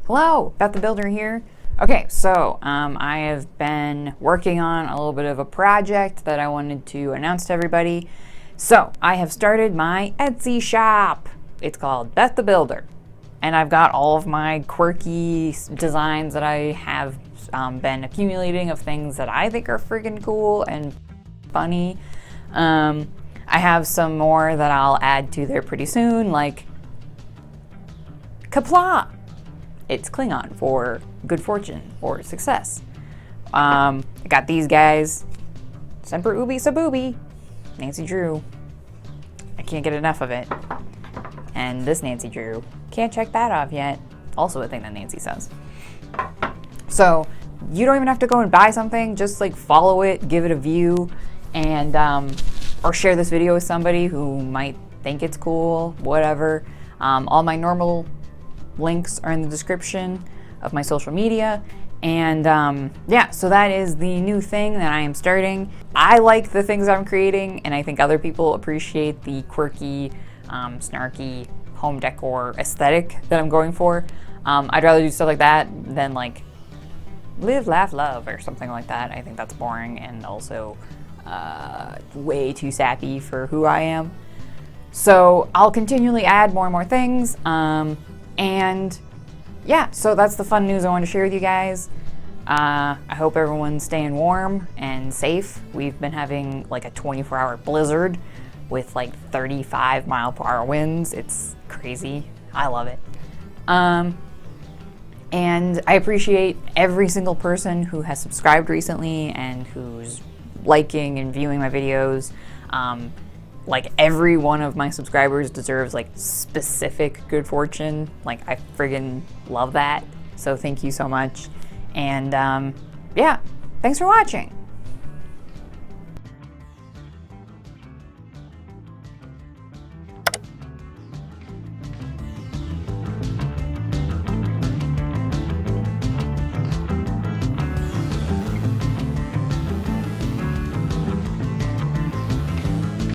Hello, Beth the Builder here. Okay, so I have been working on a little bit of a project that I wanted to announce to everybody. So I have started my Etsy shop. It's called Beth the Builder. And I've got all of my quirky designs that I have been accumulating of things that I think are freaking cool and funny. I have some more that I'll add to there pretty soon, like Kapla. It's Klingon for good fortune or success. I got these guys. Semper Ubi Sabubi. Nancy Drew. I can't get enough of it. And this Nancy Drew. Can't check that off yet. Also a thing that Nancy says. So you don't even have to go and buy something. Just like follow it, give it a view, and or share this video with somebody who might think it's cool, whatever. All my normal links are in the description of my social media. And yeah, so that is the new thing that I am starting. I like the things I'm creating, and I think other people appreciate the quirky, snarky home decor aesthetic that I'm going for. I'd rather do stuff like that than like live, laugh, love or something like that. I think that's boring and also way too sappy for who I am. So I'll continually add more and more things. And yeah, so that's the fun news I wanted to share with you guys. I hope everyone's staying warm and safe. We've been having like a 24-hour blizzard with like 35-mile-per-hour winds. It's crazy. I love it. And I appreciate every single person who has subscribed recently and who's liking and viewing my videos. Like every one of my subscribers deserves like specific good fortune. Like I friggin' love that. So thank you so much. And yeah, thanks for watching.